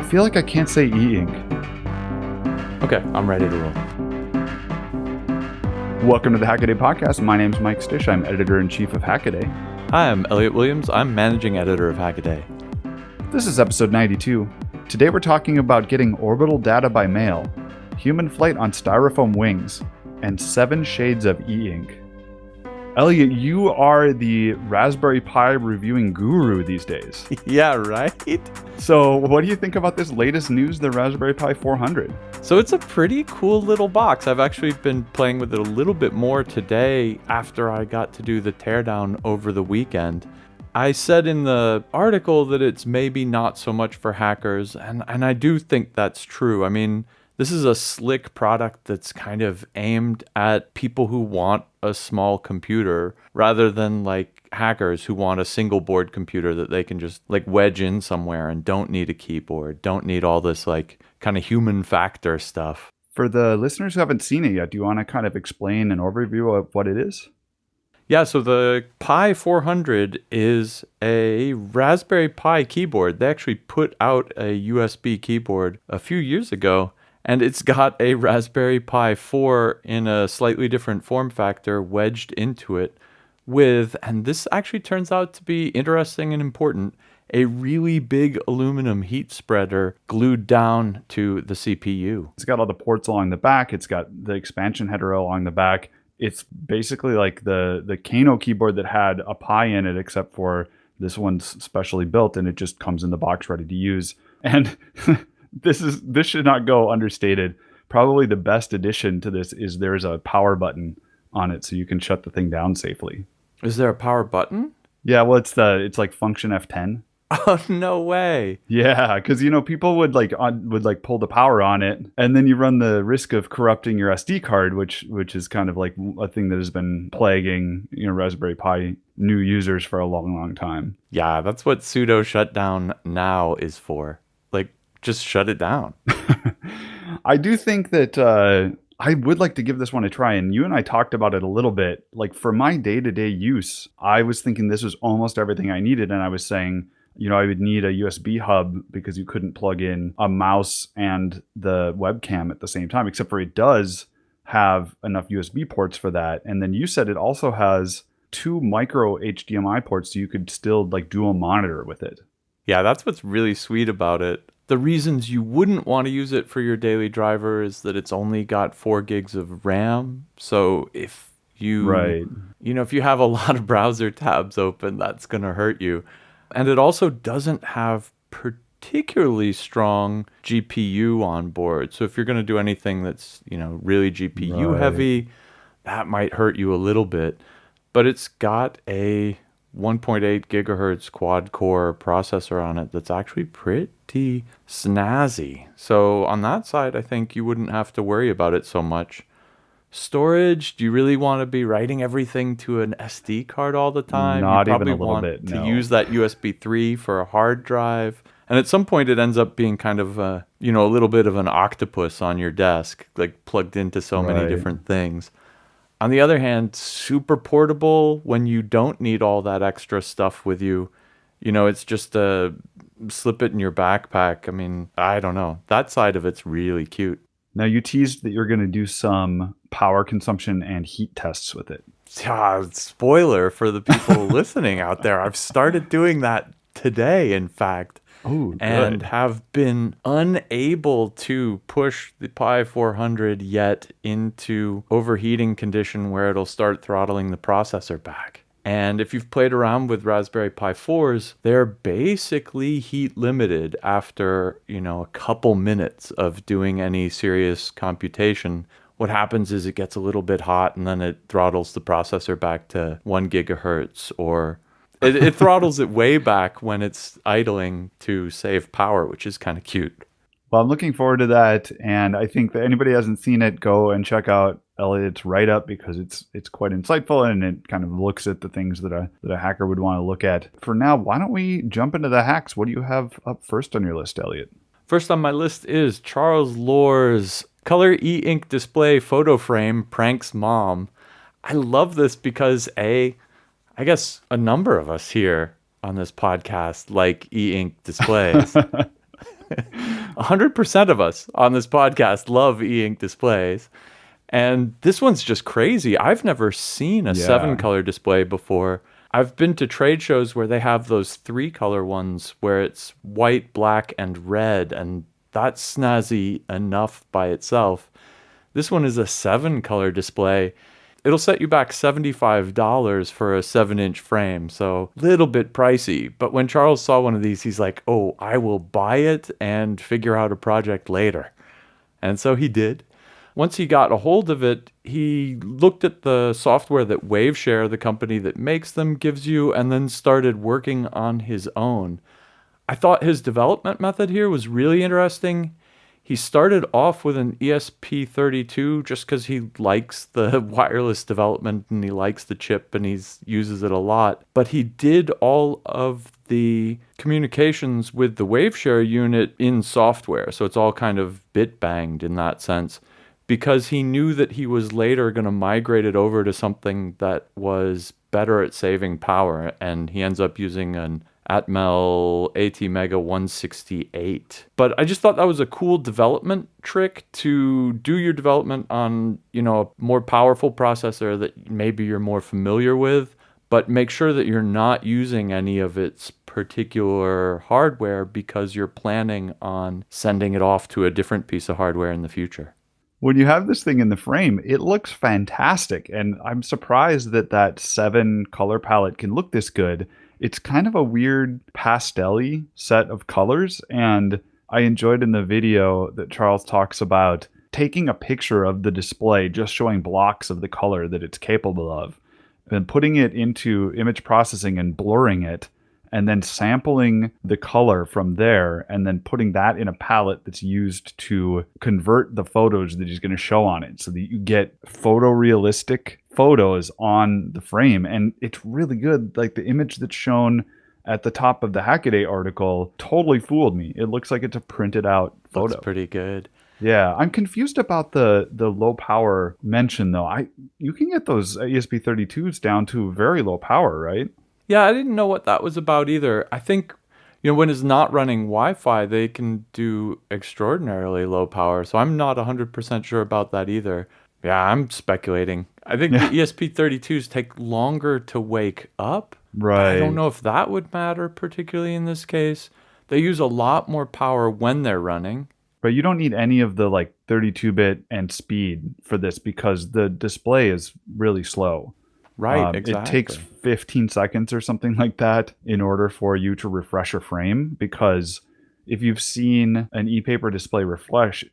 feel like I can't say e-ink. Okay, I'm ready to roll. Welcome to the HACKADAY podcast. My name's Mike Stish. I'm editor-in-chief of HACKADAY. Hi, I'm Elliot Williams. I'm managing editor of HACKADAY. This is episode 92. Today we're talking about getting orbital data by mail, human flight on styrofoam wings, and 7 shades of e-ink. Elliot, you are the Raspberry Pi reviewing guru these days. Yeah, right? So what do you think about this latest news, the Raspberry Pi 400? So it's a pretty cool little box. I've actually been playing with it a little bit more today after I got to do the teardown over the weekend. I said in the article that it's maybe not so much for hackers, and I do think that's true. I mean, this is a slick product that's kind of aimed at people who want a small computer rather than like hackers who want a single board computer that they can just like wedge in somewhere and don't need a keyboard, don't need all this like kind of human factor stuff. For the listeners who haven't seen it yet, do you want to kind of explain an overview of what it is? Yeah, so the Pi 400 is a Raspberry Pi keyboard. They actually put out a USB keyboard a few years ago, and it's got a Raspberry Pi 4 in a slightly different form factor wedged into it with, and this actually turns out to be interesting and important, a really big aluminum heat spreader glued down to the CPU. It's got all the ports along the back. It's got the expansion header along the back. It's basically like the Kano keyboard that had a Pi in it, except for this one's specially built and it just comes in the box ready to use. And this should not go understated. Probably the best addition to this is there's a power button on it so you can shut the thing down safely. Is there a power button? Yeah, well, it's like function F10. Oh, no way. Yeah, because people would pull the power on it, and then you run the risk of corrupting your SD card, which is kind of like a thing that has been plaguing Raspberry Pi new users for a long time. Yeah, that's what sudo shutdown now is for. Like, just shut it down. I do think that I would like to give this one a try, and you and I talked about it a little bit. Like, for my day-to-day use, I was thinking this was almost everything I needed, and I was saying, I would need a USB hub because you couldn't plug in a mouse and the webcam at the same time, except for it does have enough USB ports for that. And then you said it also has 2 micro HDMI ports, so you could still like dual monitor with it. Yeah, that's what's really sweet about it. The reasons you wouldn't want to use it for your daily driver is that it's only got 4 gigs of RAM. So if you, if you have a lot of browser tabs open, that's going to hurt you. And it also doesn't have particularly strong GPU on board. So if you're going to do anything that's, really GPU heavy, that might hurt you a little bit. But it's got a 1.8 gigahertz quad-core processor on it that's actually pretty snazzy. So on that side, I think you wouldn't have to worry about it so much. Storage, do you really want to be writing everything to an SD card all the time? Not you probably even a little want bit, to no. use that USB 3 for a hard drive. And at some point, it ends up being kind of, a little bit of an octopus on your desk, like plugged into so many different things. On the other hand, super portable when you don't need all that extra stuff with you. It's just slip it in your backpack. I mean, I don't know. That side of it's really cute. Now, you teased that you're going to do some power consumption and heat tests with it. Spoiler for the people listening out there. I've started doing that today, in fact. Oh, good. And have been unable to push the Pi 400 yet into overheating condition where it'll start throttling the processor back. And if you've played around with Raspberry Pi 4s, they're basically heat limited after, a couple minutes of doing any serious computation. What happens is it gets a little bit hot and then it throttles the processor back to 1 gigahertz, or it throttles it way back when it's idling to save power, which is kind of cute. Well, I'm looking forward to that, and I think that anybody who hasn't seen it, go and check out Elliot's write-up because it's quite insightful and it kind of looks at the things that a hacker would want to look at. For now, why don't we jump into the hacks? What do you have up first on your list, Elliot? First on my list is Charles Lohr's Color e-ink display photo frame pranks mom. I love this because I guess a number of us here on this podcast like e-ink displays. 100% of us on this podcast love e-ink displays. And this one's just crazy. I've never seen a seven Yeah. color display before. I've been to trade shows where they have those 3-color ones where it's white, black, and red, and that's snazzy enough by itself. This one is a 7-color display. It'll set you back $75 for a 7-inch frame, so a little bit pricey. But when Charles saw one of these, he's like, oh, I will buy it and figure out a project later. And so he did. Once he got a hold of it, he looked at the software that Waveshare, the company that makes them, gives you, and then started working on his own. I thought his development method here was really interesting. He started off with an ESP32 just because he likes the wireless development and he likes the chip and he uses it a lot. But he did all of the communications with the Waveshare unit in software. So it's all kind of bit banged in that sense, because he knew that he was later going to migrate it over to something that was better at saving power. And he ends up using an Atmel ATmega 168. But I just thought that was a cool development trick to do your development on, a more powerful processor that maybe you're more familiar with, but make sure that you're not using any of its particular hardware because you're planning on sending it off to a different piece of hardware in the future. When you have this thing in the frame, it looks fantastic. And I'm surprised that that 7-color palette can look this good. It's kind of a weird pastel-y set of colors. And I enjoyed in the video that Charles talks about taking a picture of the display, just showing blocks of the color that it's capable of, and putting it into image processing and blurring it, and then sampling the color from there, and then putting that in a palette that's used to convert the photos that he's going to show on it so that you get photorealistic photos on the frame. And it's really good. Like the image that's shown at the top of the HACKADAY article totally fooled me. It looks like it's a printed out photo. Looks pretty good. Yeah, I'm confused about the low power mention though. You can get those ESP32s down to very low power, right? Yeah, I didn't know what that was about either. I think, when it's not running Wi-Fi, they can do extraordinarily low power. So I'm not 100% sure about that either. Yeah, I'm speculating. I think the ESP32s take longer to wake up. Right. I don't know if that would matter particularly in this case. They use a lot more power when they're running. But you don't need any of the 32-bit and speed for this because the display is really slow. Right, exactly. It takes 15 seconds or something like that in order for you to refresh a frame, because if you've seen an e-paper display refresh,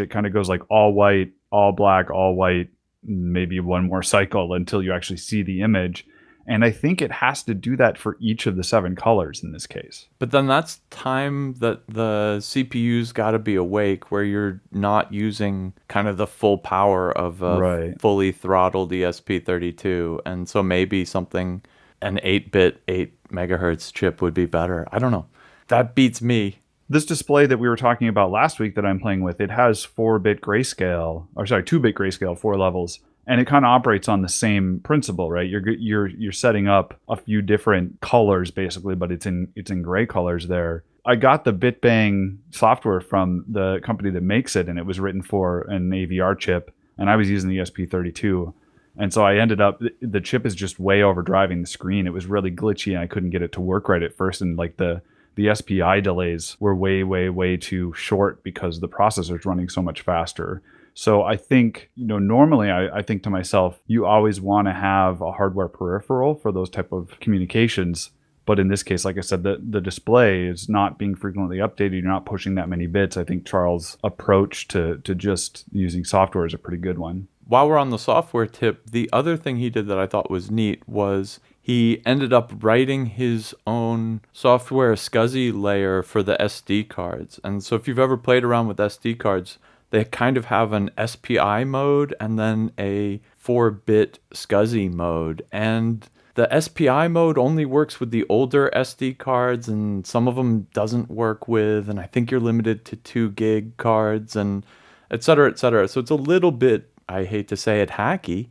it kind of goes like all white, all black, all white, maybe one more cycle until you actually see the image. And I think it has to do that for each of the 7 colors in this case. But then that's time that the CPU's got to be awake, where you're not using kind of the full power of a fully throttled ESP32. And so maybe an 8-bit, 8 megahertz chip would be better. I don't know. That beats me. This display that we were talking about last week that I'm playing with, it has 2-bit grayscale, 4 levels. And it kind of operates on the same principle, right? You're setting up a few different colors basically, but it's in gray colors there. I got the BitBang software from the company that makes it, and it was written for an AVR chip, and I was using the ESP32. And so I ended up, the chip is just way overdriving the screen. It was really glitchy, and I couldn't get it to work right at first. And the SPI delays were way, way, way too short because the processor's running so much faster. So I think, normally I think to myself, you always want to have a hardware peripheral for those type of communications. But in this case, like I said, the display is not being frequently updated. You're not pushing that many bits. I think Charles' approach to just using software is a pretty good one. While we're on the software tip, the other thing he did that I thought was neat was he ended up writing his own software SCSI layer for the SD cards. And so if you've ever played around with SD cards, they kind of have an SPI mode and then a 4-bit SCSI mode. And the SPI mode only works with the older SD cards, and some of them doesn't work with, and I think you're limited to 2 gig cards, and et cetera, et cetera. So it's a little bit, I hate to say it, hacky,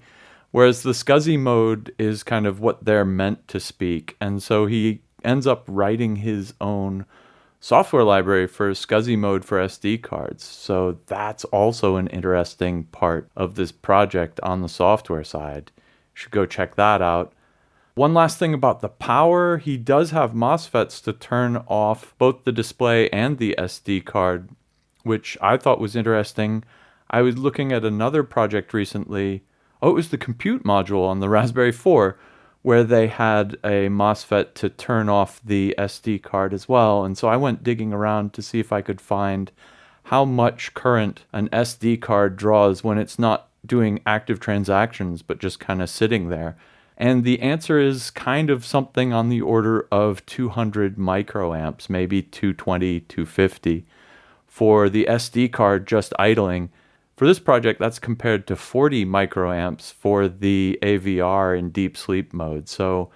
whereas the SCSI mode is kind of what they're meant to speak. And so he ends up writing his own software library for SCSI mode for SD cards. So that's also an interesting part of this project on the software side. You should go check that out. One last thing about the power, he does have MOSFETs to turn off both the display and the SD card, which I thought was interesting. I was looking at another project recently. Oh, it was the compute module on the Raspberry 4, where they had a MOSFET to turn off the SD card as well. And so I went digging around to see if I could find how much current an SD card draws when it's not doing active transactions, but just kind of sitting there. And the answer is kind of something on the order of 200 microamps, maybe 220, 250 for the SD card just idling. For this project, that's compared to 40 microamps for the AVR in deep sleep mode. So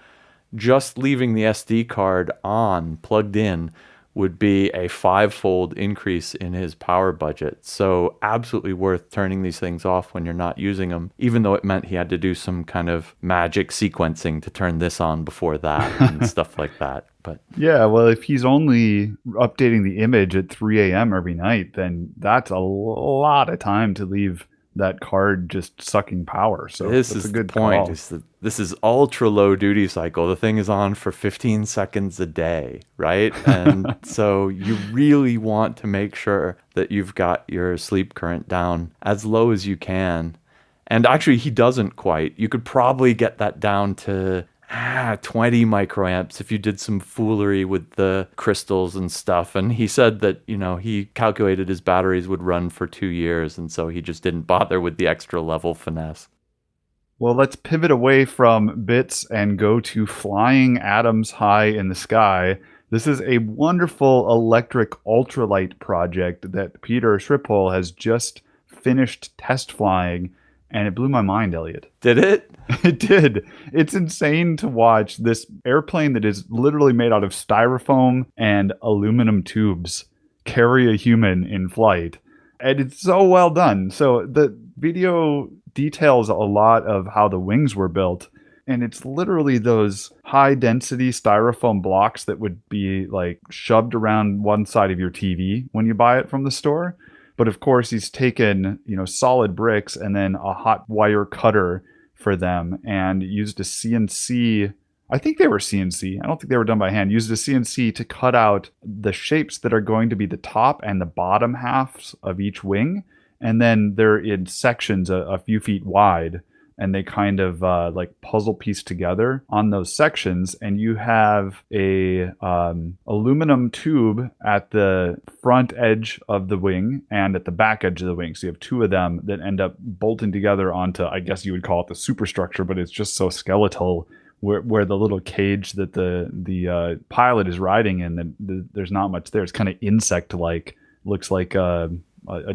just leaving the SD card on, plugged in, would be a 5-fold increase in his power budget. So absolutely worth turning these things off when you're not using them, even though it meant he had to do some kind of magic sequencing to turn this on before that and stuff like that. But yeah, well, if he's only updating the image at 3 a.m. every night, then that's a lot of time to leave that card just sucking power. So this that's a is the good point, call. is that this is ultra low duty cycle. The thing is on for 15 seconds a day, right? And so you really want to make sure that you've got your sleep current down as low as you can. And actually, he doesn't quite. You could probably get that down to 20 microamps if you did some foolery with the crystals and stuff. And he said that, he calculated his batteries would run for 2 years, and so he just didn't bother with the extra level finesse. Well, let's pivot away from bits and go to flying atoms high in the sky. This is a wonderful electric ultralight project that Peter Schrippol has just finished test flying, and it blew my mind, Elliot. Did it? It did. It's insane to watch this airplane that is literally made out of styrofoam and aluminum tubes carry a human in flight. And it's so well done. So the video details a lot of how the wings were built. And it's literally those high density styrofoam blocks that would be like shoved around one side of your TV when you buy it from the store. But of course, he's taken, solid bricks and then a hot wire cutter for them and used a CNC. I think they were CNC. I don't think they were done by hand. Used a CNC to cut out the shapes that are going to be the top and the bottom halves of each wing. And then they're in sections a few feet wide. And they kind of like puzzle piece together on those sections. And you have a aluminum tube at the front edge of the wing and at the back edge of the wing. So you have two of them that end up bolting together onto, I guess you would call it the superstructure, but it's just so skeletal. Where the little cage that the pilot is riding in, there's not much there. It's kind of insect-like. Looks like a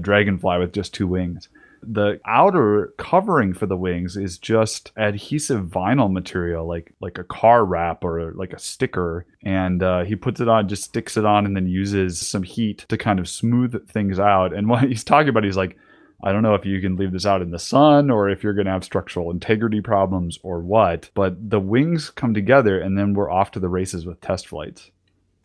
dragonfly with just two wings. The outer covering for the wings is just adhesive vinyl material, like a car wrap or like a sticker. And he puts it on, just sticks it on, and then uses some heat to kind of smooth things out. And what he's talking about, he's like, I don't know if you can leave this out in the sun or if you're going to have structural integrity problems or what, but the wings come together and then we're off to the races with test flights.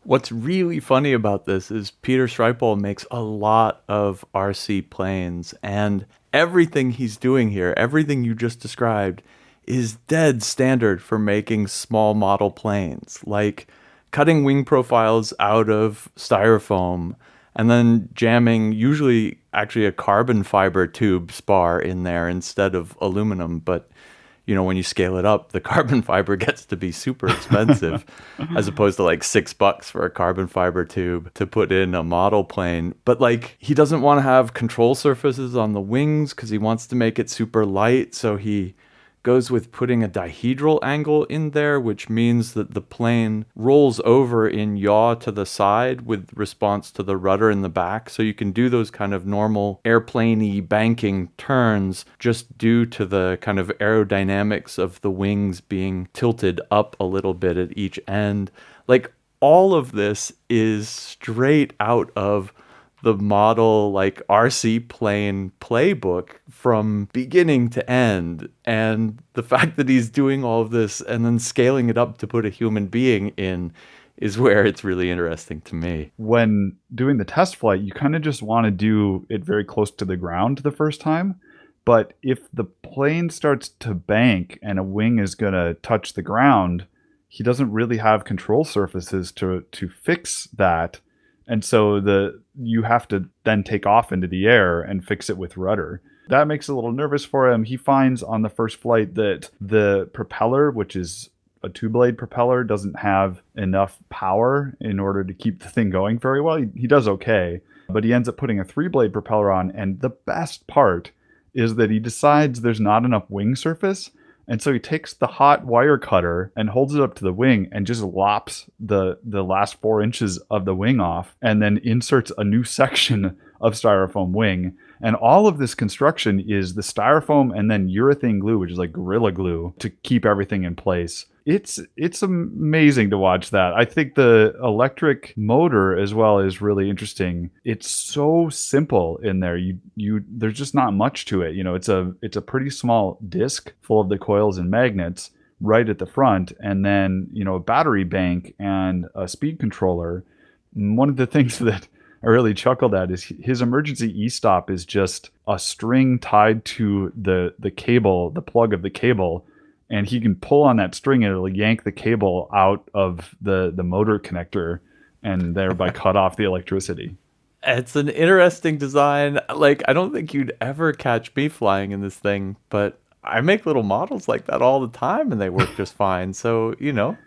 What's really funny about this is Peter Schreipel makes a lot of RC planes, and everything he's doing here, everything you just described, is dead standard for making small model planes, like cutting wing profiles out of styrofoam and then jamming usually actually a carbon fiber tube spar in there instead of aluminum. But when you scale it up, the carbon fiber gets to be super expensive as opposed to like $6 for a carbon fiber tube to put in a model plane. But like, he doesn't want to have control surfaces on the wings because he wants to make it super light. So he goes with putting a dihedral angle in there, which means that the plane rolls over in yaw to the side with response to the rudder in the back. So you can do those kind of normal airplane-y banking turns just due to the kind of aerodynamics of the wings being tilted up a little bit at each end. Like, all of this is straight out of the model like RC plane playbook from beginning to end. And the fact that he's doing all of this and then scaling it up to put a human being in is where it's really interesting to me. When doing the test flight, you kind of just want to do it very close to the ground the first time. But if the plane starts to bank and a wing is going to touch the ground, he doesn't really have control surfaces to fix that. And so you have to then take off into the air and fix it with rudder. That makes it a little nervous for him. He finds on the first flight that the propeller, which is a two-blade propeller, doesn't have enough power in order to keep the thing going very well. He does okay, but he ends up putting a three-blade propeller on, and the best part is that he decides there's not enough wing surface, and so he takes the hot wire cutter and holds it up to the wing and just lops the last 4 inches of the wing off, and then inserts a new section of styrofoam wing. And all of this construction is the styrofoam and then urethane glue, which is like Gorilla Glue, to keep everything in place. It's amazing to watch that. I think the electric motor as well is really interesting. It's so simple in there. There's just not much to it. You know, it's a pretty small disc full of the coils and magnets right at the front, and then, you know, a battery bank and a speed controller. One of the things that I really chuckled at is his emergency e-stop is just a string tied to the cable, the plug of the cable, and he can pull on that string and it'll yank the cable out of the motor connector and thereby cut off the electricity. It's an interesting design. Like, I don't think you'd ever catch me flying in this thing, but I make little models like that all the time and they work just fine. So, you know,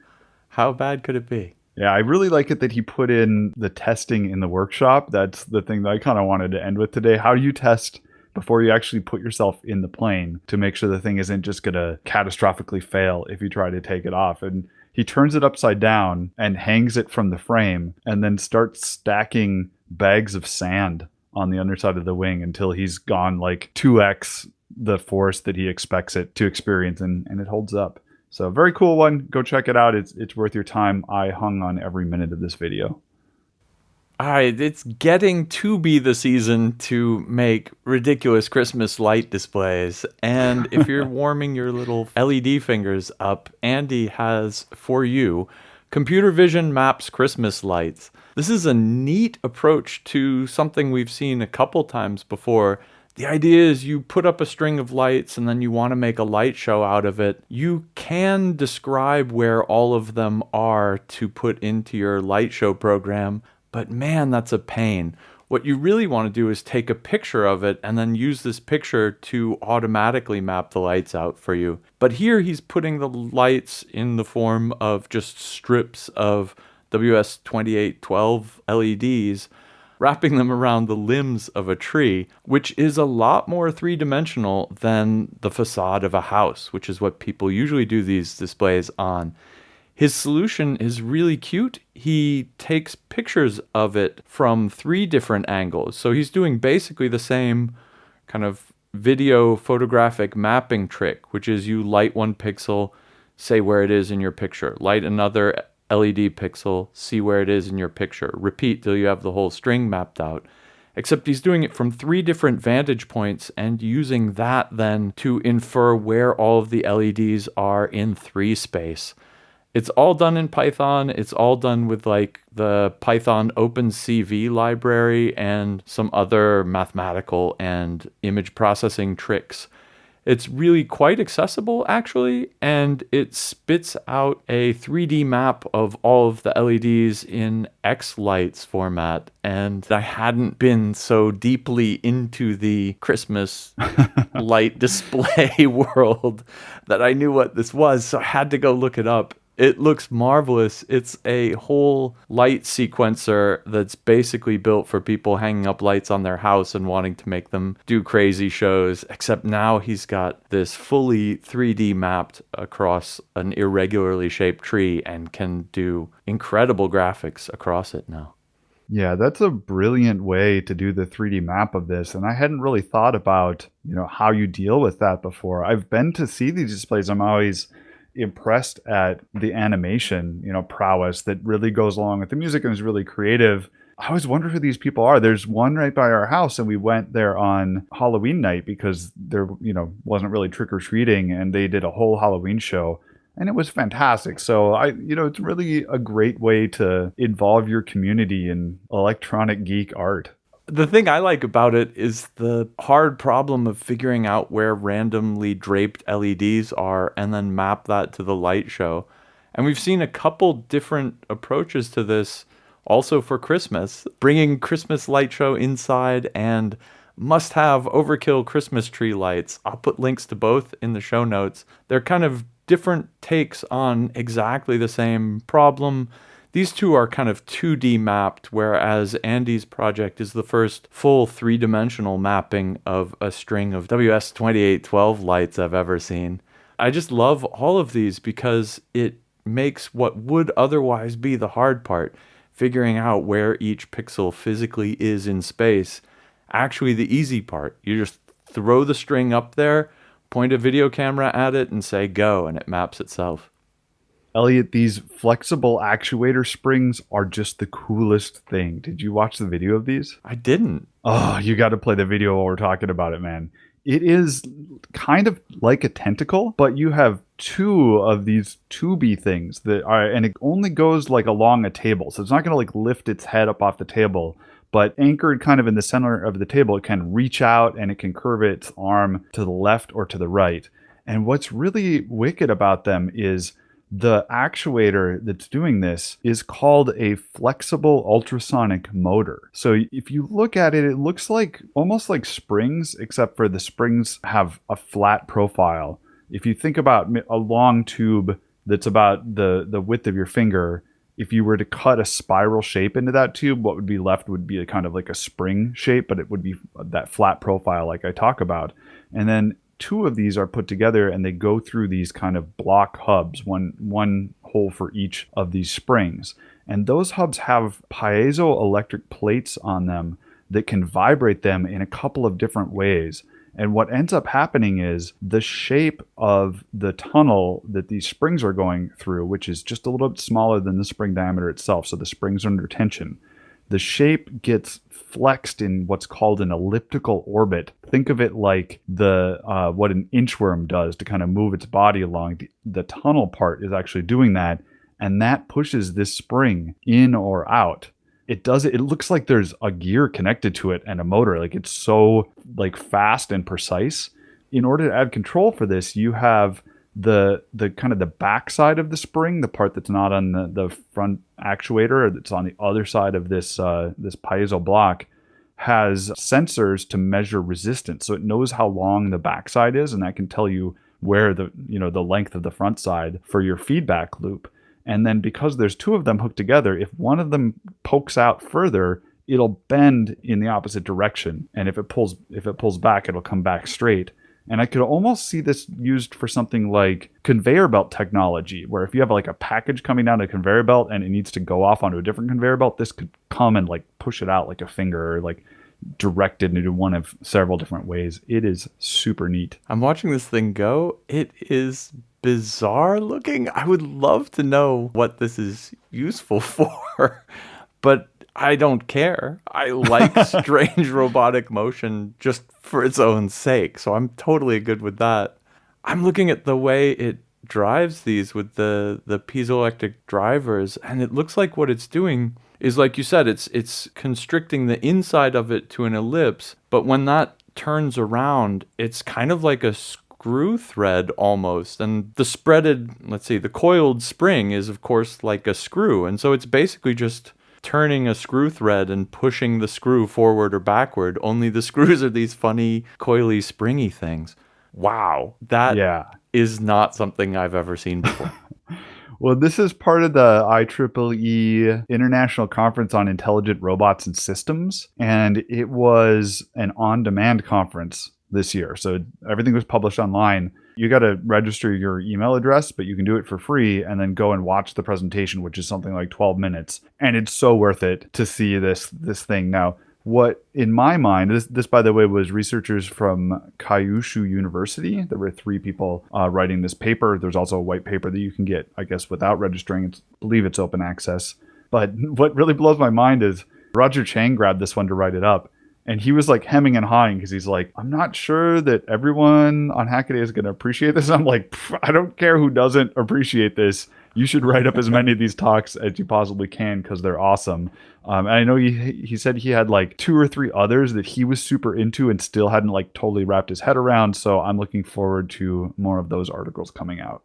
how bad could it be? Yeah, I really like it that he put in the testing in the workshop. That's the thing that I kind of wanted to end with today. How do you test before you actually put yourself in the plane to make sure the thing isn't just going to catastrophically fail if you try to take it off? And he turns it upside down and hangs it from the frame and then starts stacking bags of sand on the underside of the wing until he's gone like 2x the force that he expects it to experience, and it holds up. So very cool one. Go check it out. It's worth your time. I hung on every minute of this video. All right, it's getting to be the season to make ridiculous Christmas light displays. And if you're warming your little LED fingers up, Andy has for you Computer Vision Maps Christmas Lights. This is a neat approach to something we've seen a couple times before. The idea is you put up a string of lights and then you want to make a light show out of it. You can describe where all of them are to put into your light show program, but man, that's a pain. What you really want to do is take a picture of it and then use this picture to automatically map the lights out for you. But here he's putting the lights in the form of just strips of WS2812 LEDs, wrapping them around the limbs of a tree, which is a lot more three-dimensional than the facade of a house, which is what people usually do these displays on. His solution is really cute. He takes pictures of it from 3 different angles. So he's doing basically the same kind of video photographic mapping trick, which is you light one pixel, say where it is in your picture. Light another LED pixel, see where it is in your picture. Repeat till you have the whole string mapped out. Except he's doing it from 3 different vantage points and using that then to infer where all of the LEDs are in 3 space. It's all done in Python. It's all done with like the Python OpenCV library and some other mathematical and image processing tricks. It's really quite accessible, actually, and it spits out a 3D map of all of the LEDs in X-Lights format. And I hadn't been so deeply into the Christmas light display world that I knew what this was, so I had to go look it up. It looks marvelous. It's a whole light sequencer that's basically built for people hanging up lights on their house and wanting to make them do crazy shows, except now he's got this fully 3D mapped across an irregularly shaped tree and can do incredible graphics across it now. Yeah, that's a brilliant way to do the 3D map of this, and I hadn't really thought about, how you deal with that before. I've been to see these displays. I'm always impressed at the animation, prowess that really goes along with the music and is really creative. I always wonder who these people are. There's one right by our house, and we went there on Halloween night because there, wasn't really trick or treating, and they did a whole Halloween show. and it was fantastic. So it's really a great way to involve your community in electronic geek art. The thing I like about it is the hard problem of figuring out where randomly draped LEDs are and then map that to the light show. And we've seen a couple different approaches to this also for Christmas, bringing Christmas light show inside and must have overkill Christmas tree lights. I'll put links to both in the show notes. They're kind of different takes on exactly the same problem. These two are kind of 2D mapped, whereas Andy's project is the first full three-dimensional mapping of a string of WS2812 lights I've ever seen. I just love all of these because it makes what would otherwise be the hard part, figuring out where each pixel physically is in space, actually the easy part. You just throw the string up there, point a video camera at it, and say go, and it maps itself. Elliot, these flexible actuator springs are just the coolest thing. Did you watch the video of these? I didn't. Oh, you got to play the video while we're talking about it, man. It is kind of like a tentacle, but you have two of these tubey things that are, and it only goes like along a table. So it's not going to like lift its head up off the table, but anchored kind of in the center of the table, it can reach out and it can curve its arm to the left or to the right. And what's really wicked about them is the actuator that's doing this is called a flexible ultrasonic motor. So if you look at it, it looks like almost like springs, except for the springs have a flat profile. If you think about a long tube that's about the width of your finger, if you were to cut a spiral shape into that tube, what would be left would be a kind of like a spring shape, but it would be that flat profile like I talk about. And then two of these are put together and they go through these kind of block hubs, one hole for each of these springs. And those hubs have piezoelectric plates on them that can vibrate them in a couple of different ways. And what ends up happening is the shape of the tunnel that these springs are going through, which is just a little bit smaller than the spring diameter itself, so the springs are under tension, the shape gets flexed in what's called an elliptical orbit. Think of it like the what an inchworm does to kind of move its body along. The tunnel part is actually doing that, and that pushes this spring in or out. It does it. It looks like there's a gear connected to it and a motor. Like it's so like fast and precise. In order to add control for this, you have the kind of the back side of the spring, the part that's not on the front actuator, or that's on the other side of this this piezo block, has sensors to measure resistance. So it knows how long the back side is, and that can tell you where the length of the front side for your feedback loop. And then because there's two of them hooked together, if one of them pokes out further, it'll bend in the opposite direction. And if it pulls back, it'll come back straight. And I could almost see this used for something like conveyor belt technology, where if you have like a package coming down a conveyor belt and it needs to go off onto a different conveyor belt, this could come and like push it out like a finger, or like direct it into one of several different ways. It is super neat. I'm watching this thing go. It is bizarre looking. I would love to know what this is useful for, but I don't care. I like strange robotic motion just for its own sake, so I'm totally good with that. I'm looking at the way it drives these with the piezoelectric drivers, and it looks like what it's doing is, like you said, it's constricting the inside of it to an ellipse, but when that turns around, it's kind of like a screw thread almost. And the coiled spring is of course like a screw, and so it's basically just turning a screw thread and pushing the screw forward or backward, only the screws are these funny, coily, springy things. Wow. That is not something I've ever seen before. Well, this is part of the IEEE International Conference on Intelligent Robots and Systems, and it was an on-demand conference this year. So everything was published online. You got to register your email address, but you can do it for free and then go and watch the presentation, which is something like 12 minutes. And it's so worth it to see this thing. Now, what in my mind, this by the way, was researchers from Kyushu University. There were 3 people writing this paper. There's also a white paper that you can get, I guess, without registering. I believe it's open access. But what really blows my mind is Roger Chang grabbed this one to write it up. And he was like hemming and hawing because he's like, I'm not sure that everyone on Hackaday is going to appreciate this. I'm like, I don't care who doesn't appreciate this. You should write up as many of these talks as you possibly can because they're awesome. And I know he said he had like 2 or 3 others that he was super into and still hadn't like totally wrapped his head around. So I'm looking forward to more of those articles coming out.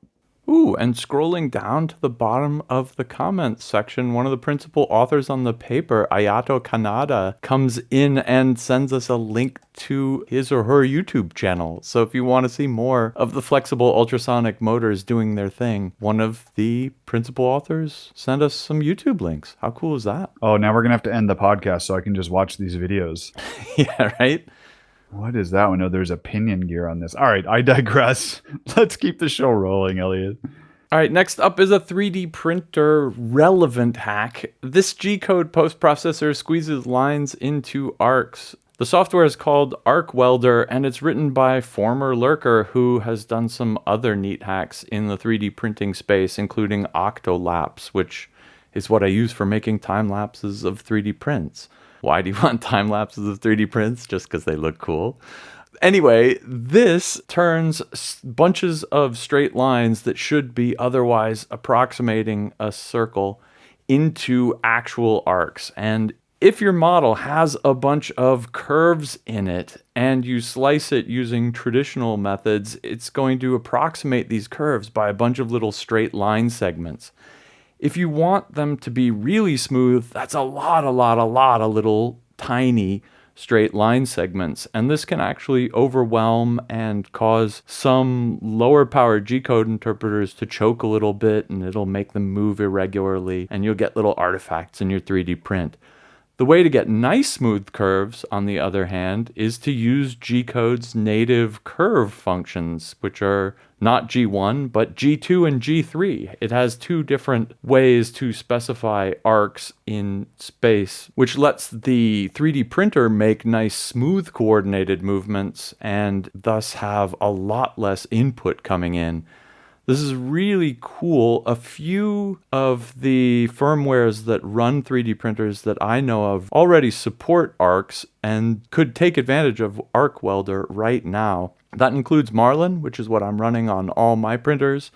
Ooh, and scrolling down to the bottom of the comments section, one of the principal authors on the paper, Ayato Kanada, comes in and sends us a link to his or her YouTube channel. So if you want to see more of the flexible ultrasonic motors doing their thing, one of the principal authors sent us some YouTube links. How cool is that? Oh, now we're going to have to end the podcast so I can just watch these videos. Yeah, right? What is that one? Oh, there's opinion gear on this. All right, I digress. Let's keep the show rolling, Elliot. All right, next up is a 3D printer relevant hack. This G-code post-processor squeezes lines into arcs. The software is called Arc Welder, and it's written by former lurker who has done some other neat hacks in the 3D printing space, including Octolapse, which is what I use for making time lapses of 3D prints. Why do you want time lapses of 3D prints? Just because they look cool? Anyway, this turns bunches of straight lines that should be otherwise approximating a circle into actual arcs. And if your model has a bunch of curves in it and you slice it using traditional methods, it's going to approximate these curves by a bunch of little straight line segments. If you want them to be really smooth, that's a lot of little tiny straight line segments. And this can actually overwhelm and cause some lower powered G-code interpreters to choke a little bit, and it'll make them move irregularly, and you'll get little artifacts in your 3D print. The way to get nice smooth curves, on the other hand, is to use G-code's native curve functions, which are not G1, but G2 and G3. It has 2 different ways to specify arcs in space, which lets the 3D printer make nice smooth coordinated movements and thus have a lot less input coming in. This is really cool. A few of the firmwares that run 3D printers that I know of already support arcs and could take advantage of Arc Welder right now. That includes Marlin, which is what I'm running on all my printers,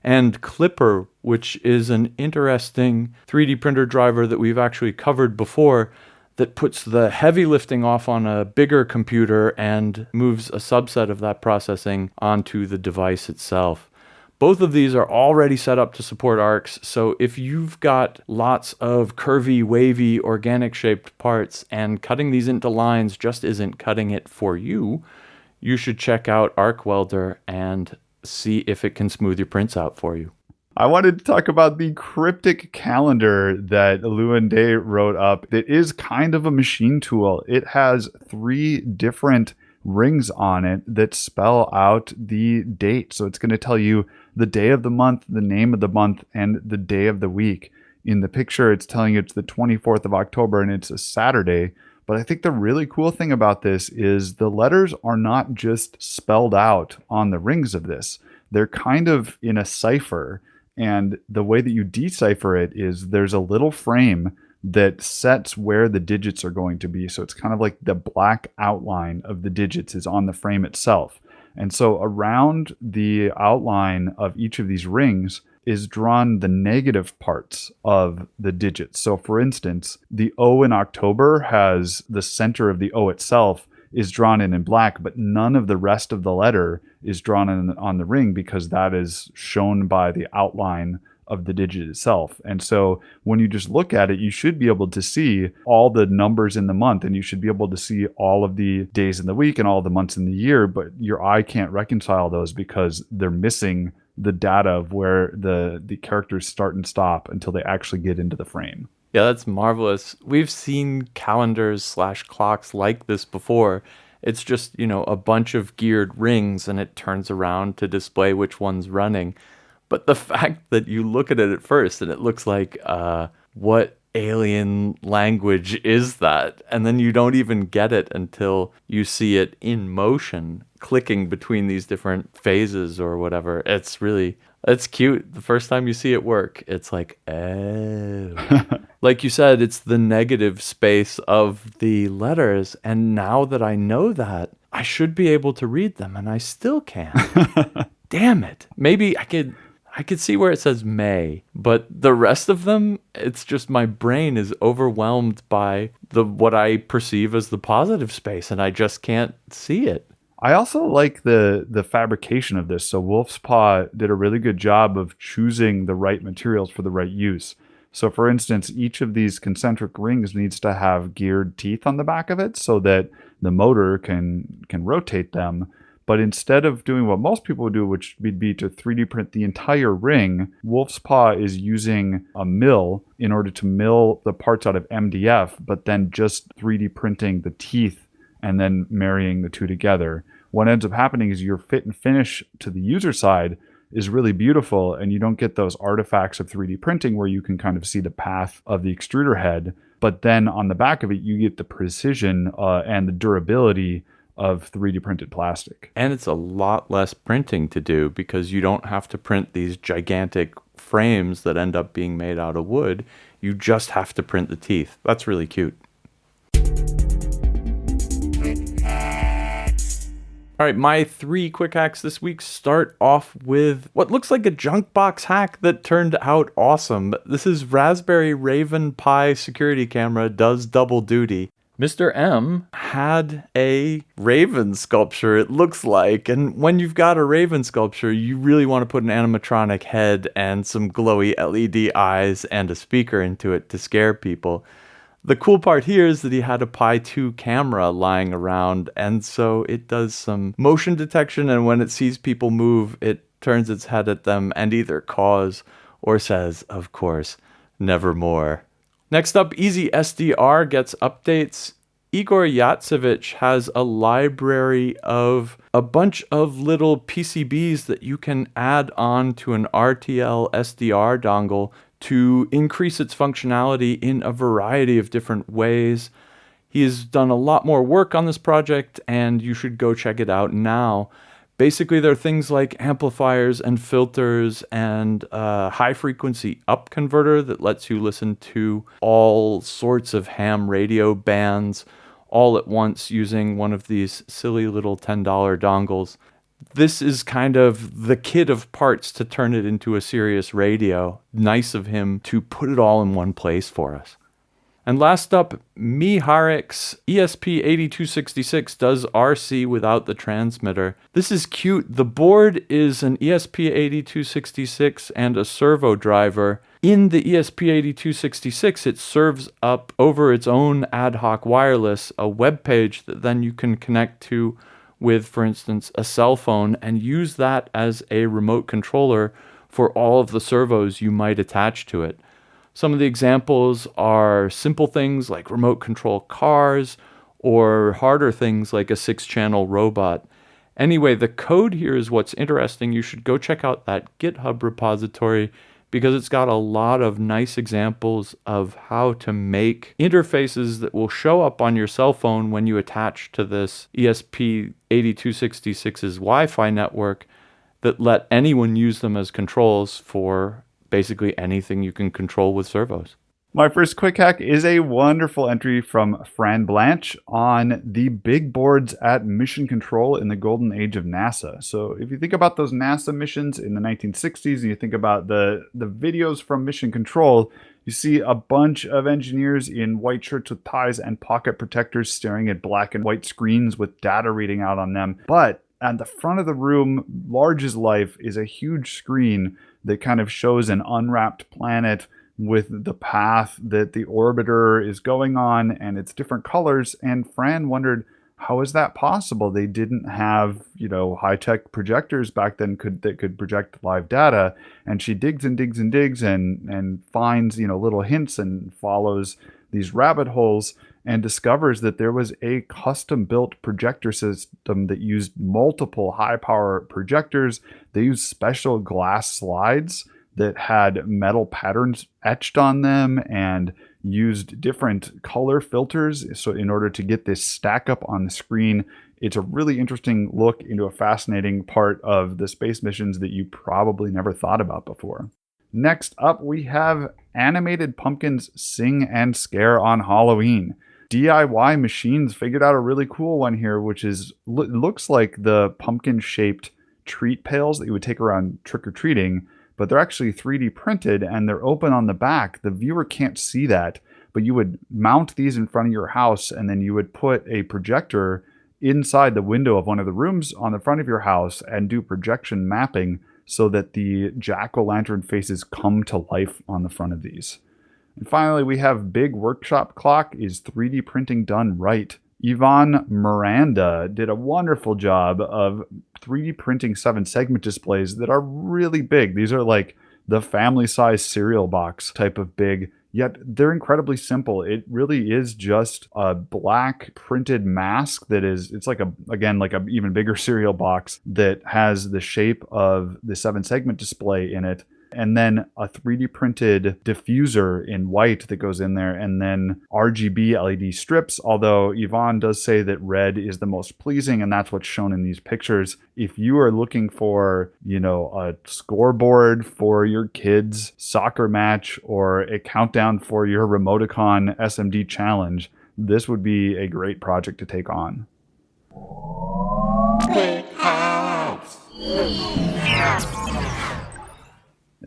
and Clipper, which is an interesting 3D printer driver that we've actually covered before that puts the heavy lifting off on a bigger computer and moves a subset of that processing onto the device itself. Both of these are already set up to support arcs, so if you've got lots of curvy, wavy, organic-shaped parts and cutting these into lines just isn't cutting it for you, you should check out Arc Welder and see if it can smooth your prints out for you. I wanted to talk about the cryptic calendar that Lewin Day wrote up. It is kind of a machine tool. It has 3 different rings on it that spell out the date. So it's going to tell you the day of the month, the name of the month, and the day of the week. In the picture, it's telling you it's the 24th of October and it's a Saturday. But I think the really cool thing about this is the letters are not just spelled out on the rings of this. They're kind of in a cipher. And the way that you decipher it is there's a little frame that sets where the digits are going to be. So it's kind of like the black outline of the digits is on the frame itself. And so around the outline of each of these rings is drawn the negative parts of the digits. So for instance, the O in October has the center of the O itself is drawn in black, but none of the rest of the letter is drawn on the ring because that is shown by the outline of the digit itself. And so when you just look at it, you should be able to see all the numbers in the month, and you should be able to see all of the days in the week and all the months in the year, but your eye can't reconcile those because they're missing the data of where the characters start and stop until they actually get into the frame. Yeah, that's marvelous. We've seen calendars / clocks like this before. It's just, a bunch of geared rings and it turns around to display which one's running. But the fact that you look at it at first and it looks like, what alien language is that? And then you don't even get it until you see it in motion, clicking between these different phases or whatever. It's really It's cute. The first time you see it work, it's like, oh. Like you said, it's the negative space of the letters. And now that I know that, I should be able to read them, and I still can't. Damn it. Maybe I could see where it says may, but the rest of them, it's just my brain is overwhelmed by the what I perceive as the positive space, and I just can't see it. I also like the fabrication of this. So Wolf's Paw did a really good job of choosing the right materials for the right use. So for instance, each of these concentric rings needs to have geared teeth on the back of it so that the motor can rotate them. But instead of doing what most people would do, which would be to 3D print the entire ring, Wolf's Paw is using a mill in order to mill the parts out of MDF, but then just 3D printing the teeth and then marrying the two together. What ends up happening is your fit and finish to the user side is really beautiful, and you don't get those artifacts of 3D printing where you can kind of see the path of the extruder head. But then on the back of it, you get the precision and the durability of 3D printed plastic. And it's a lot less printing to do because you don't have to print these gigantic frames that end up being made out of wood. You just have to print the teeth. That's really cute. All right, my 3 quick hacks this week start off with what looks like a junk box hack that turned out awesome. This is Raspberry Raven Pi security camera does double duty. Mr. M had a raven sculpture, it looks like, and when you've got a raven sculpture, you really want to put an animatronic head and some glowy LED eyes and a speaker into it to scare people. The cool part here is that he had a Pi 2 camera lying around, and so it does some motion detection, and when it sees people move, it turns its head at them and either caws or says, of course, nevermore. Next up, Easy SDR gets updates. Igor Yatsevich has a library of a bunch of little PCBs that you can add on to an RTL SDR dongle to increase its functionality in a variety of different ways. He has done a lot more work on this project, and you should go check it out now. Basically, there are things like amplifiers and filters and a high-frequency up converter that lets you listen to all sorts of ham radio bands all at once using one of these silly little $10 dongles. This is kind of the kit of parts to turn it into a serious radio. Nice of him to put it all in one place for us. And last up, Miharek's ESP8266 does RC without the transmitter. This is cute. The board is an ESP8266 and a servo driver. In the ESP8266, it serves up over its own ad hoc wireless a web page that then you can connect to with, for instance, a cell phone and use that as a remote controller for all of the servos you might attach to it. Some of the examples are simple things like remote control cars or harder things like a 6-channel robot. Anyway, the code here is what's interesting. You should go check out that GitHub repository because it's got a lot of nice examples of how to make interfaces that will show up on your cell phone when you attach to this ESP8266's Wi-Fi network that let anyone use them as controls for basically anything you can control with servos. My first quick hack is a wonderful entry from Fran Blanche on the big boards at Mission Control in the golden age of NASA. So if you think about those NASA missions in the 1960s and you think about the videos from Mission Control, you see a bunch of engineers in white shirts with ties and pocket protectors staring at black and white screens with data reading out on them. But at the front of the room, large as life, is a huge screen that kind of shows an unwrapped planet with the path that the orbiter is going on and its different colors. And Fran wondered, how is that possible? They didn't have, high-tech projectors back then that could project live data. And she digs and digs and digs and finds, little hints and follows these rabbit holes and discovers that there was a custom-built projector system that used multiple high-power projectors. They used special glass slides that had metal patterns etched on them, and used different color filters so in order to get this stack up on the screen. It's a really interesting look into a fascinating part of the space missions that you probably never thought about before. Next up, we have animated pumpkins sing and scare on Halloween. DIY Machines figured out a really cool one here, which is looks like the pumpkin-shaped treat pails that you would take around trick-or-treating, but they're actually 3D printed and they're open on the back. The viewer can't see that, but you would mount these in front of your house and then you would put a projector inside the window of one of the rooms on the front of your house and do projection mapping so that the jack-o'-lantern faces come to life on the front of these. And finally, we have Big Workshop Clock is 3D printing done right. Yvonne Miranda did a wonderful job of 3D printing 7-segment displays that are really big. These are like the family-size cereal box type of big, yet they're incredibly simple. It really is just a black printed mask that is, it's like like a even bigger cereal box that has the shape of the 7-segment display in it. And then a 3D printed diffuser in white that goes in there, and then RGB LED strips, although Yvonne does say that red is the most pleasing, and that's what's shown in these pictures. If you are looking for, a scoreboard for your kids' soccer match or a countdown for your Remoticon SMD challenge, this would be a great project to take on.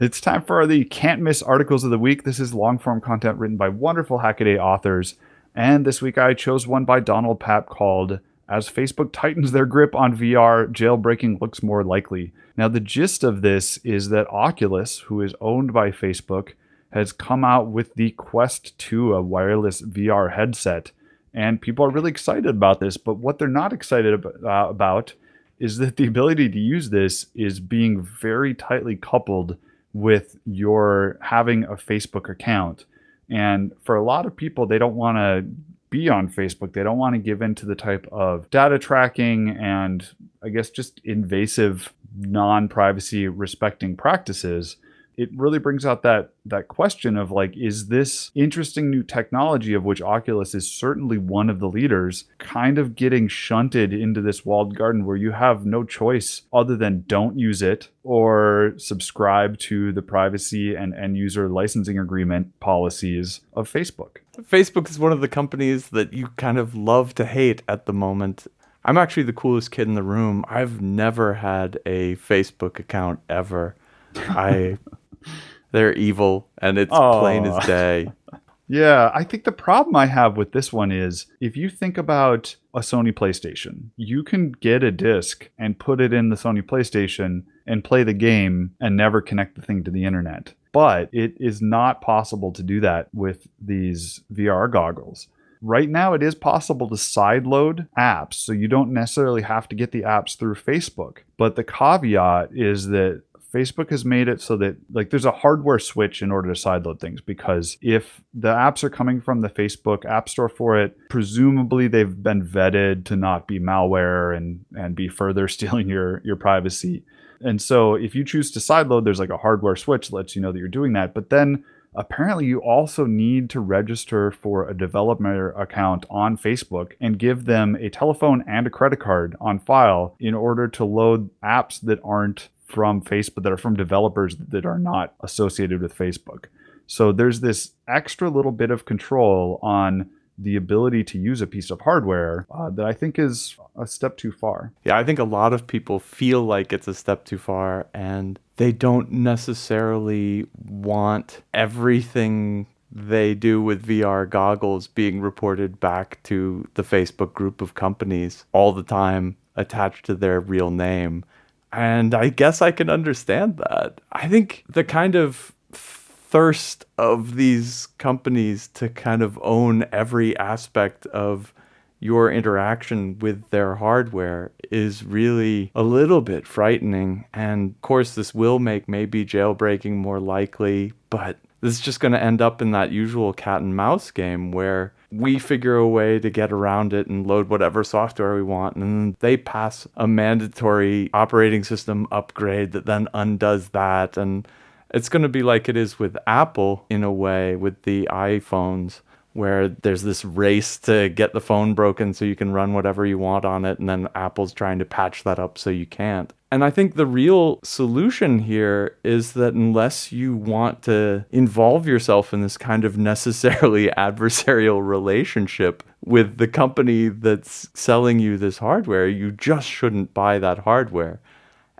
It's time for the can't miss articles of the week. This is long form content written by wonderful HACKADAY authors. And this week I chose one by Donald Papp called As Facebook Tightens Their Grip on VR, Jailbreaking Looks More Likely. Now, the gist of this is that Oculus, who is owned by Facebook, has come out with the Quest 2, a wireless VR headset. And people are really excited about this. But what they're not excited about is that the ability to use this is being very tightly coupled with your having a Facebook account. And for a lot of people, they don't want to be on Facebook. They don't want to give in to the type of data tracking and I guess just invasive, non-privacy respecting practices. It really brings out that question of like, is this interesting new technology of which Oculus is certainly one of the leaders kind of getting shunted into this walled garden where you have no choice other than don't use it or subscribe to the privacy and end user licensing agreement policies of Facebook? Facebook is one of the companies that you kind of love to hate at the moment. I'm actually the coolest kid in the room. I've never had a Facebook account ever. They're evil, and it's plain as day. Yeah, I think the problem I have with this one is if you think about a Sony PlayStation, you can get a disc and put it in the Sony PlayStation and play the game and never connect the thing to the internet. But it is not possible to do that with these VR goggles. Right now, it is possible to sideload apps, so you don't necessarily have to get the apps through Facebook. But the caveat is that Facebook has made it so that like there's a hardware switch in order to sideload things, because if the apps are coming from the Facebook App Store for it, presumably they've been vetted to not be malware and be further stealing your privacy. And so if you choose to sideload, there's like a hardware switch that lets you know that you're doing that. But then apparently you also need to register for a developer account on Facebook and give them a telephone and a credit card on file in order to load apps that aren't from Facebook, that are from developers that are not associated with Facebook. So there's this extra little bit of control on the ability to use a piece of hardware that I think is a step too far. Yeah, I think a lot of people feel like it's a step too far, and they don't necessarily want everything they do with VR goggles being reported back to the Facebook group of companies all the time attached to their real name. And I guess I can understand that. I think the kind of thirst of these companies to kind of own every aspect of your interaction with their hardware is really a little bit frightening. And of course, this will make maybe jailbreaking more likely, but this is just going to end up in that usual cat and mouse game where we figure a way to get around it and load whatever software we want, and then they pass a mandatory operating system upgrade that then undoes that, and It's going to be like it is with Apple in a way with the iPhones, where there's this race to get the phone broken so you can run whatever you want on it, and then Apple's trying to patch that up so you can't. And I think the real solution here is that unless you want to involve yourself in this kind of necessarily adversarial relationship with the company that's selling you this hardware, you just shouldn't buy that hardware.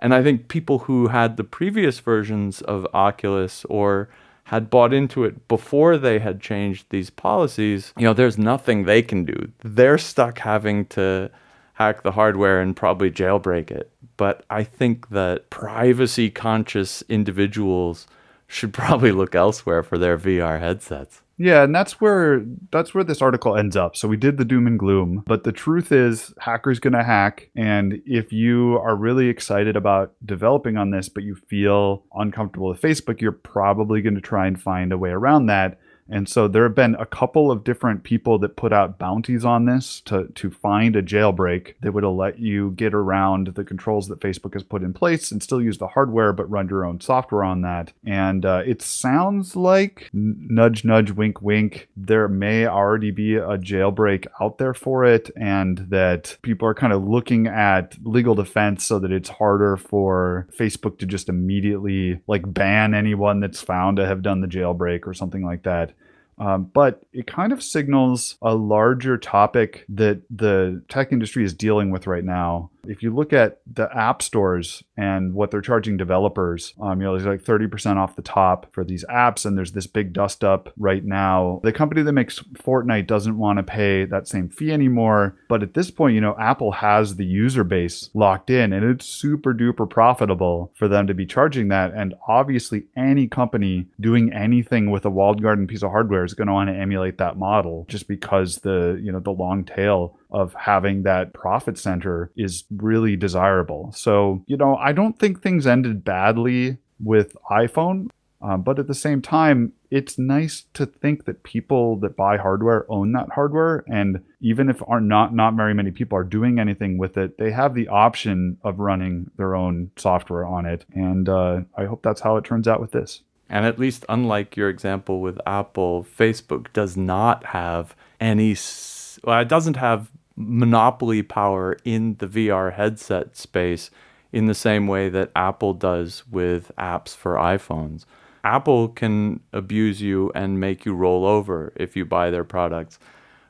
And I think people who had the previous versions of Oculus or had bought into it before they had changed these policies, there's nothing they can do. They're stuck having to hack the hardware and probably jailbreak it. But I think that privacy conscious individuals should probably look elsewhere for their VR headsets. Yeah, and that's where this article ends up. So we did the doom and gloom, but the truth is hackers going to hack, and if you are really excited about developing on this but you feel uncomfortable with Facebook, you're probably going to try and find a way around that. And so there have been a couple of different people that put out bounties on this to find a jailbreak that would let you get around the controls that Facebook has put in place and still use the hardware, but run your own software on that. And it sounds like, nudge, nudge, wink, wink, there may already be a jailbreak out there for it, and that people are kind of looking at legal defense so that it's harder for Facebook to just immediately ban anyone that's found to have done the jailbreak or something like that. But it kind of signals a larger topic that the tech industry is dealing with right now. If you look at the app stores and what they're charging developers, there's like 30% off the top for these apps, and there's this big dust up right now. The company that makes Fortnite doesn't want to pay that same fee anymore, but at this point, Apple has the user base locked in, and it's super duper profitable for them to be charging that. And obviously, any company doing anything with a walled garden piece of hardware is going to want to emulate that model, just because the long tail of having that profit center is really desirable. So, I don't think things ended badly with iPhone, but at the same time, it's nice to think that people that buy hardware own that hardware. And even if not very many people are doing anything with it, they have the option of running their own software on it. And I hope that's how it turns out with this. And at least unlike your example with Apple, Facebook does not have it doesn't have monopoly power in the VR headset space in the same way that Apple does with apps for iPhones. Apple can abuse you and make you roll over if you buy their products.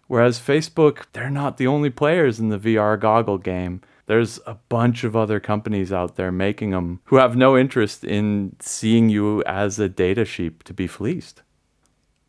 Whereas Facebook, they're not the only players in the VR goggle game. There's a bunch of other companies out there making them who have no interest in seeing you as a data sheep to be fleeced.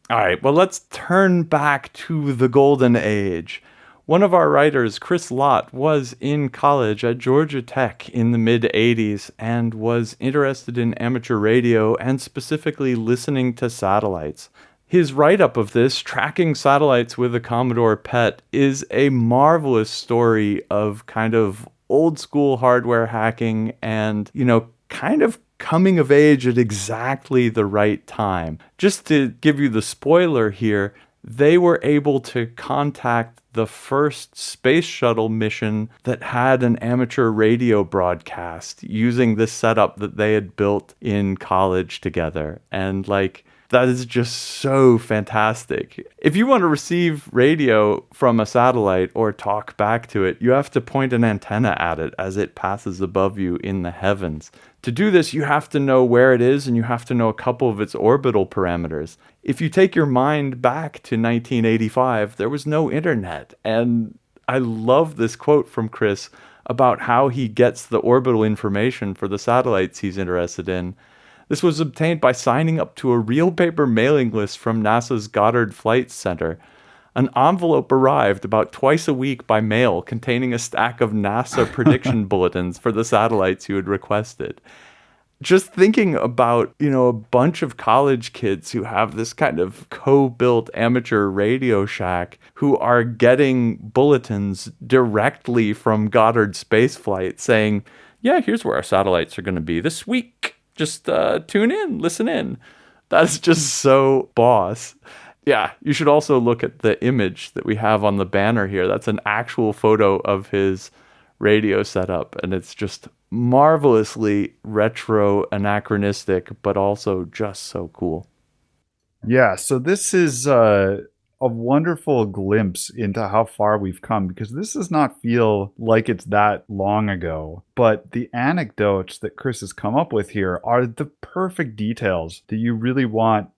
All right, well, let's turn back to the golden age. One of our writers, Chris Lott, was in college at Georgia Tech in the mid-'80s and was interested in amateur radio and specifically listening to satellites. His write-up of this, Tracking Satellites with a Commodore PET, is a marvelous story of kind of old-school hardware hacking and, kind of coming of age at exactly the right time. Just to give you the spoiler here, they were able to contact the first space shuttle mission that had an amateur radio broadcast using this setup that they had built in college together. And that is just so fantastic. If you want to receive radio from a satellite or talk back to it, you have to point an antenna at it as it passes above you in the heavens. To do this, you have to know where it is, and you have to know a couple of its orbital parameters. If you take your mind back to 1985, there was no internet. And I love this quote from Chris about how he gets the orbital information for the satellites he's interested in. This was obtained by signing up to a real paper mailing list from NASA's Goddard Flight Center. An envelope arrived about twice a week by mail containing a stack of NASA prediction bulletins for the satellites you had requested. Just thinking about, a bunch of college kids who have this kind of co-built amateur Radio Shack who are getting bulletins directly from Goddard Space Flight saying, yeah, here's where our satellites are going to be this week. Just tune in, listen in. That's just so boss. Yeah, you should also look at the image that we have on the banner here. That's an actual photo of his radio setup, and it's just marvelously retro anachronistic, but also just so cool. Yeah, so this is a wonderful glimpse into how far we've come because this does not feel like it's that long ago. But the anecdotes that Chris has come up with here are the perfect details that you really want,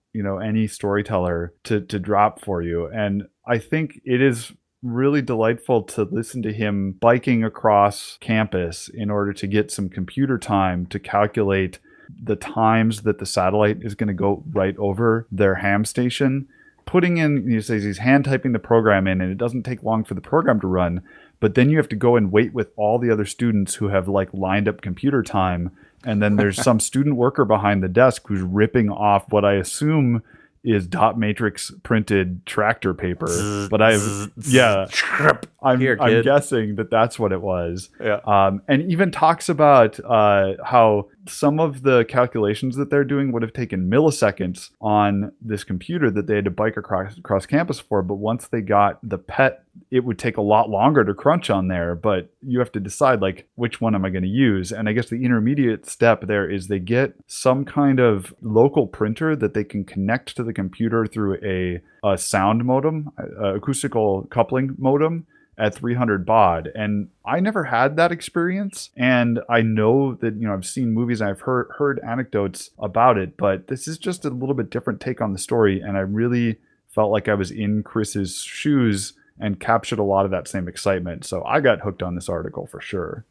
any storyteller to drop for you. And I think it is really delightful to listen to him biking across campus in order to get some computer time to calculate the times that the satellite is going to go right over their ham station. Putting in, he says he's hand typing the program in, and it doesn't take long for the program to run. But then you have to go and wait with all the other students who have like lined up computer time. And then there's some student worker behind the desk who's ripping off what I assume is dot matrix printed tractor paper. But I'm guessing that that's what it was. Yeah. And even talks about how some of the calculations that they're doing would have taken milliseconds on this computer that they had to bike across campus for. But once they got the PET, it would take a lot longer to crunch on there. But you have to decide, like, which one am I going to use? And I guess the intermediate step there is they get some kind of local printer that they can connect to the computer through a sound modem, acoustical coupling modem at 300 baud. And I never had that experience. And I know that, I've seen movies and I've heard anecdotes about it, but this is just a little bit different take on the story. And I really felt like I was in Chris's shoes and captured a lot of that same excitement. So I got hooked on this article for sure.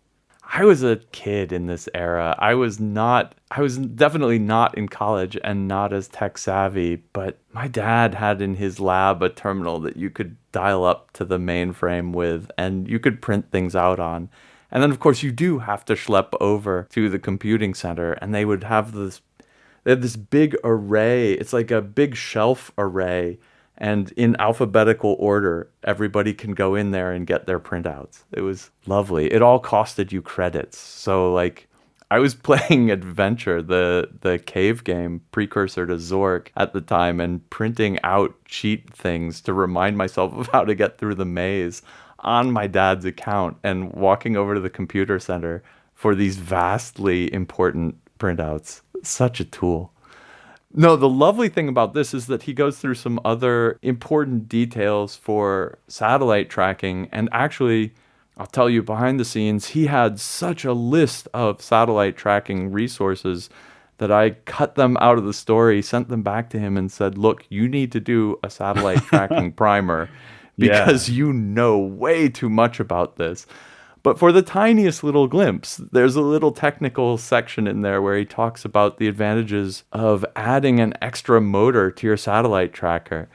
I was a kid in this era. I was definitely not in college and not as tech savvy, but my dad had in his lab a terminal that you could dial up to the mainframe with and you could print things out on. And then of course you do have to schlep over to the computing center and they had this big array. It's like a big shelf array. And in alphabetical order, everybody can go in there and get their printouts. It was lovely. It all costed you credits. So, like, I was playing Adventure, the cave game precursor to Zork at the time, and printing out cheat things to remind myself of how to get through the maze on my dad's account and walking over to the computer center for these vastly important printouts. Such a tool. No, the lovely thing about this is that he goes through some other important details for satellite tracking. And actually, I'll tell you, behind the scenes, he had such a list of satellite tracking resources that I cut them out of the story, sent them back to him and said, look, you need to do a satellite tracking primer because you know way too much about this. But for the tiniest little glimpse, there's a little technical section in there where he talks about the advantages of adding an extra motor to your satellite tracker.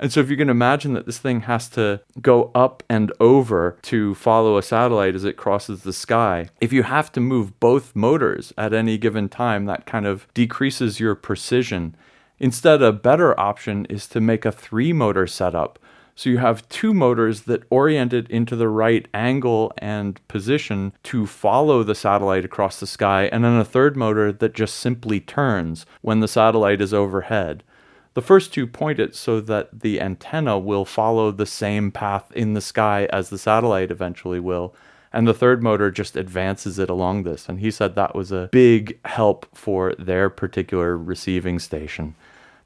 And so if you can imagine that this thing has to go up and over to follow a satellite as it crosses the sky, if you have to move both motors at any given time, that kind of decreases your precision. Instead, a better option is to make a 3-motor setup. So you have 2 motors that orient it into the right angle and position to follow the satellite across the sky, and then a 3rd motor that just simply turns when the satellite is overhead. The first 2 point it so that the antenna will follow the same path in the sky as the satellite eventually will, and the 3rd motor just advances it along this. And he said that was a big help for their particular receiving station.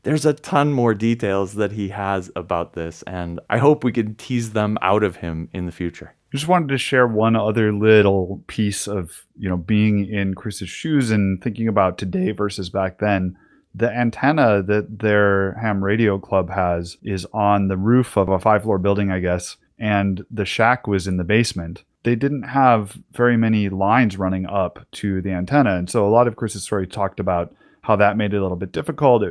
There's a ton more details that he has about this, and I hope we can tease them out of him in the future. Just wanted to share one other little piece of, being in Chris's shoes and thinking about today versus back then. The antenna that their ham radio club has is on the roof of a 5-floor building, I guess, and the shack was in the basement. They didn't have very many lines running up to the antenna, and so a lot of Chris's story talked about how that made it a little bit difficult.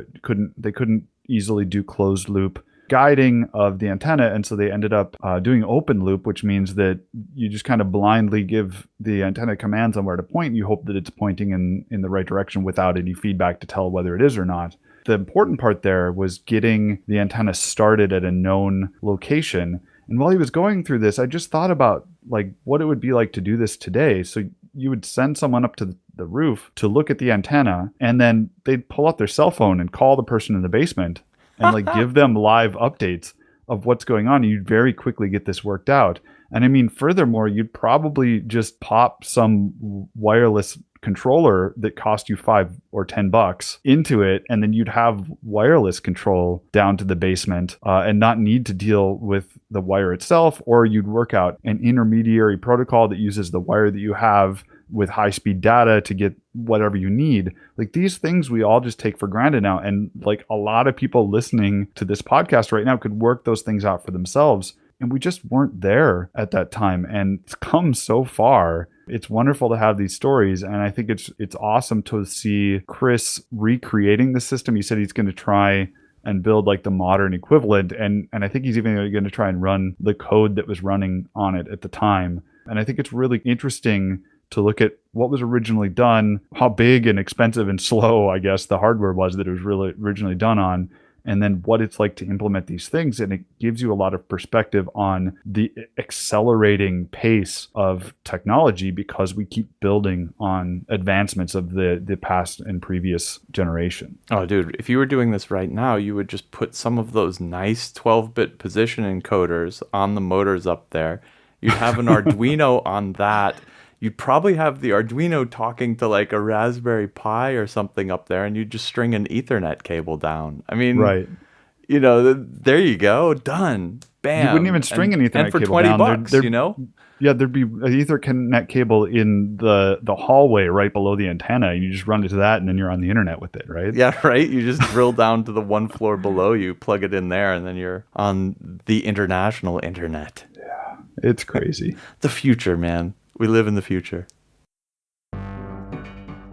They couldn't easily do closed loop guiding of the antenna, and so they ended up doing open loop, which means that you just kind of blindly give the antenna commands on where to point, and you hope that it's pointing in the right direction without any feedback to tell whether it is or not. The important part there was getting the antenna started at a known location. And while he was going through this, I just thought about like what it would be like to do this today. So you would send someone up to the roof to look at the antenna, and then they'd pull out their cell phone and call the person in the basement and like give them live updates of what's going on. And you'd very quickly get this worked out. And I mean, furthermore, you'd probably just pop some wireless controller that cost you $5 or $10 into it, and then you'd have wireless control down to the basement and not need to deal with the wire itself, or you'd work out an intermediary protocol that uses the wire that you have with high-speed data to get whatever you need. Like, these things we all just take for granted now, and like a lot of people listening to this podcast right now could work those things out for themselves, and we just weren't there at that time. And it's come so far. It's wonderful to have these stories, and I think it's awesome to see Chris recreating the system. He said he's going to try and build like the modern equivalent, and I think he's even going to try and run the code that was running on it at the time. And I think it's really interesting to look at what was originally done, how big and expensive and slow, I guess, the hardware was that it was really originally done on, and then what it's like to implement these things. And it gives you a lot of perspective on the accelerating pace of technology because we keep building on advancements of the past and previous generation. Oh, dude, if you were doing this right now, you would just put some of those nice 12-bit position encoders on the motors up there. You'd have an Arduino on that. You'd probably have the Arduino talking to like a Raspberry Pi or something up there, and you'd just string an Ethernet cable down. I mean, right. You know, there you go, done, bam. You wouldn't even string an Ethernet cable down. And for $20, you know? Yeah, there'd be an Ethernet cable in the hallway right below the antenna, and you just run it to that, and then you're on the internet with it, right? Yeah, right? You just drill down to the one floor below you, plug it in there, and then you're on the international internet. Yeah, it's crazy. The future, man. We live in the future.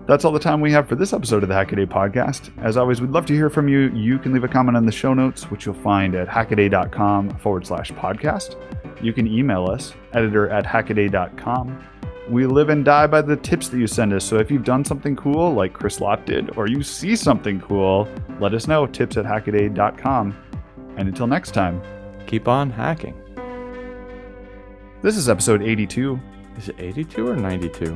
That's all the time we have for this episode of the Hackaday podcast. As always, we'd love to hear from you. You can leave a comment on the show notes, which you'll find at hackaday.com/podcast. You can email us, editor@hackaday.com. We live and die by the tips that you send us. So if you've done something cool like Chris Lott did, or you see something cool, let us know, tips@hackaday.com. And until next time, keep on hacking. This is episode 82. Is it 82 or 92?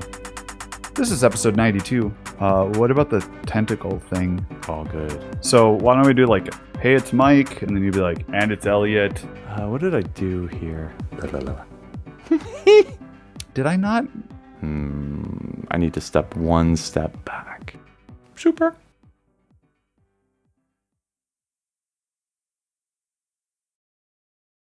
This is episode 92. What about the tentacle thing? All good. So why don't we do like, hey, it's Mike, and then you'd be like, and it's Elliot. What did I do here? Did I not? I need to step one step back. Super.